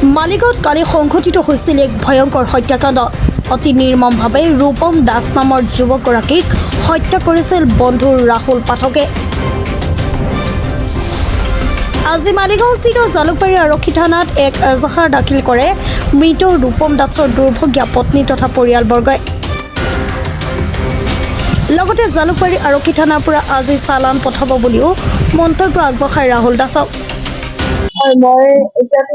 মালিগাঁৱত কালি সংঘটিত হৈছিল এক ভয়ংকৰ হত্যাকাণ্ড। অতি নিৰ্মমভাৱে ৰূপম দাস নামৰ যুৱকগৰাকীক হত্যা কৰিছিল বন্ধু ৰাহুল পাঠকে। আজি মালিগাঁওস্থিত জালুকবাৰী আৰক্ষী থানাত এক এজাহাৰ দাখিল কৰে মৃত ৰূপম দাসৰ দুৰ্ভগীয়া পত্নী তথা পৰিয়ালবৰ্গই। লগতে জালুকবাৰী আৰক্ষী থানাৰ পৰা আজি চালান পঠাব বুলিও মন্তব্য আগবঢ়ায় ৰাহুল দাসক। মই এতিয়াতো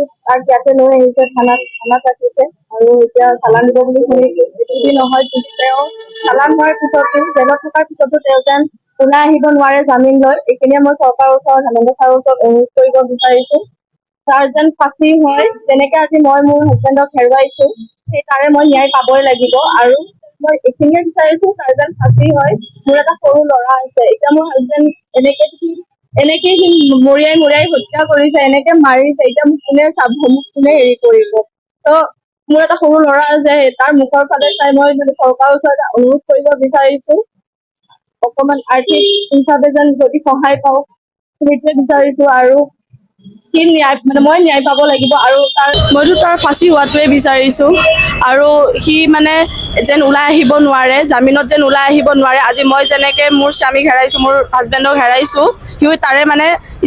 ইয়াতে লৈ আহিছে থানাত ৰাখিছে আৰু এতিয়া চালান দিব বুলি শুনিছো। যদি নহয় কিন্তু তেওঁ চালান হোৱাৰ পিছতো জেলত থকাৰ পিছতো তেওঁ যেন ওলাই আহিব নোৱাৰে জামিন লৈ। এইখিনিয়ে মই চৰকাৰৰ ওচৰত ধৰ্মেন্দ্ৰ ছাৰৰ ওচৰত অনুৰোধ কৰিব বিচাৰিছো। তাৰ যেন ফাঁচি হয়, যেনেকে আজি মই মোৰ হাজবেণ্ডক হেৰুৱাইছো সেই তাৰে মই ন্যায় পাবই লাগিব। আৰু মই এইখিনিয়ে বিচাৰিছো তাৰ যেন ফাঁচি হয়। মোৰ এটা সৰু ল'ৰা আছে, এতিয়া মোৰ হাজবেণ্ড এনেকে সি মৰিয়াই হত্যা কৰিছে, এনেকে মাৰিছে। এতিয়া মোক কোনে চাব, মোক কোনে হেৰি কৰিব? তো মোৰ এটা সৰু ল'ৰা আছে, তাৰ মুখৰ ফালে চাই মই চৰকাৰৰ ওচৰত অনুৰোধ কৰিব বিচাৰিছো অকমান আৰ্থিক হিচাপে যেন যদি সহায় পাওঁ সেইটোৱে বিচাৰিছো। আৰু সি মই ন্যায় পাব লাগিব আৰু মইতো তাৰ ফাঁচি হোৱাটোৱে বিচাৰিছো। আৰু সি যেন ওলাই আহিব নোৱাৰে, জামিনত যেন ওলাই আহিব নোৱাৰে। আজি মই যেনেকে মোৰ স্বামীক হেৰাইছো, মোৰ হাজবেণ্ডক হেৰাইছো, সিও তাৰে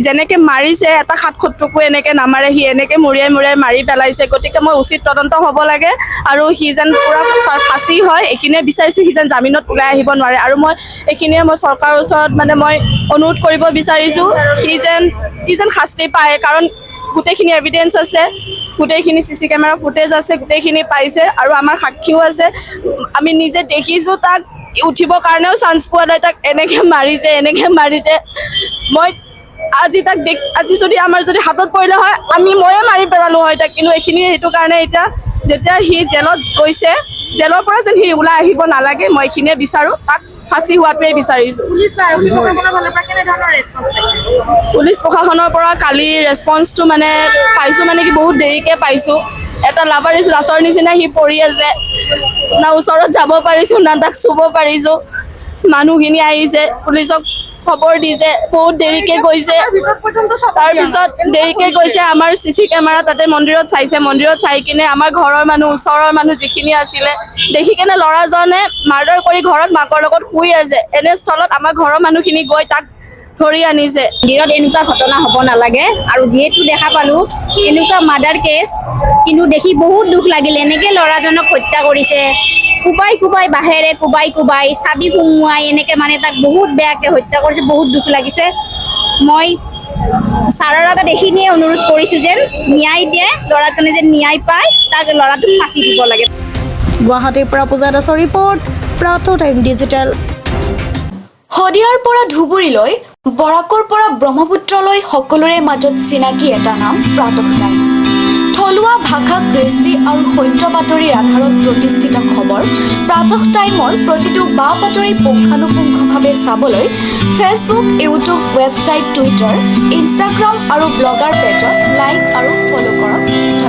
যেনেকে মাৰিছে এটা সাত শত্ৰুকো এনেকে নামাৰে, সি এনেকে মৰিয়াই মাৰি পেলাইছে। গতিকে মই উচিত তদন্ত হ'ব লাগে আৰু সি যেন পুৰা তাৰ ফাঁচি হয় এইখিনিয়ে বিচাৰিছো। সি যেন জামিনত ওলাই আহিব নোৱাৰে আৰু মই এইখিনিয়ে মই চৰকাৰৰ ওচৰত মই অনুৰোধ কৰিব বিচাৰিছো সি যেন শাস্তি পায়। কাৰণ গোটেইখিনি এভিডেন্স আছে, গোটেইখিনি CC কেমেৰা ফুটেজ আছে, গোটেইখিনি পাইছে আৰু আমাৰ সাক্ষীও আছে। আমি নিজে দেখিছো তাক উঠিবৰ কাৰণেও চান্স পোৱা নাই, তাক এনেকে মাৰিছে। মই আজি যদি আমাৰ হাতত পৰিলে হয় ময়ে মাৰি পেলালো হয় তাক। কিন্তু এইখিনি সেইটো কাৰণে এতিয়া যেতিয়া সি জেলত গৈছে, জেলৰ পৰা যেন সি ওলাই আহিব নালাগে, মই এইখিনিয়ে বিচাৰো। তাক ফাঁচি হোৱাটোৱে বিচাৰিছো। পুলিচ প্ৰশাসনৰ পৰা কালি ৰেছপন্সটো পাইছো কি বহুত দেৰিকে পাইছো। এটা লাভাৰ ইজ লাছৰ নিচিনা সি পৰি আছে, না ওচৰত যাব পাৰিছো না তাক চুব পাৰিছো। মানুহখিনি আহিছে, পুলিচক খবৰ দিছে, বহুত দেৰিকে গৈছে। তাৰপিছত দেৰিকে গৈছে, আমাৰ CC কেমেৰা তাতে মন্দিৰত চাইছে। মন্দিৰত চাই কিনে আমাৰ ঘৰৰ মানুহ, ওচৰৰ মানুহ যিখিনি আছিলে দেখি কেনে ল'ৰাজনে মাৰ্ডাৰ কৰি ঘৰত মাকৰ লগত শুই আছে। এনে স্থলত আমাৰ ঘৰৰ মানুহখিনি গৈ তাক ধৰি আনিছে। মন্দিৰত এনেকুৱা ঘটনা হ'ব নালাগে আৰু যিহেতু দেখা পালো এনেকুৱা মাৰ্ডাৰ কেছ, কিন্তু দেখি বহুত দুখ লাগিল। এনেকে ল'ৰাজনক হত্যা কৰিছে, কোবাই বাঁহেৰে কোবাই চাবি সুমুৱাই এনেকে তাক বহুত বেয়াকে হত্যা কৰিছে। বহুত দুখ লাগিছে। মই ছাৰৰ আগত এইখিনিয়ে অনুৰোধ কৰিছো যেন ন্যায় দিয়ে, ল'ৰাজনে যেন ন্যায় পায়, তাক ল'ৰাটোক ফাঁচি দিব লাগে। গুৱাহাটীৰ পৰা পূজা দাসৰ ৰিপৰ্ট, প্ৰাতঃ টাইম ডিজিটেল। শদিয়াৰ পৰা ধুবুৰীলৈ, বৰাকৰ পৰা ব্ৰহ্মপুত্ৰলৈ সকলোৰে মাজত চিনাকি এটা নাম প্ৰাতঃ টাইম। থলুৱা ভাষা, কৃষ্টি আৰু সত্য বাতৰিৰ আধাৰত প্ৰতিষ্ঠিত খবৰ প্ৰাতঃ টাইমৰ প্ৰতিটো বা বাতৰি পুংখানুপুংখভাৱে চাবলৈ Facebook, YouTube, website, Twitter, Instagram আৰু ব্লগাৰ পেজত লাইক আৰু ফ'ল' কৰক।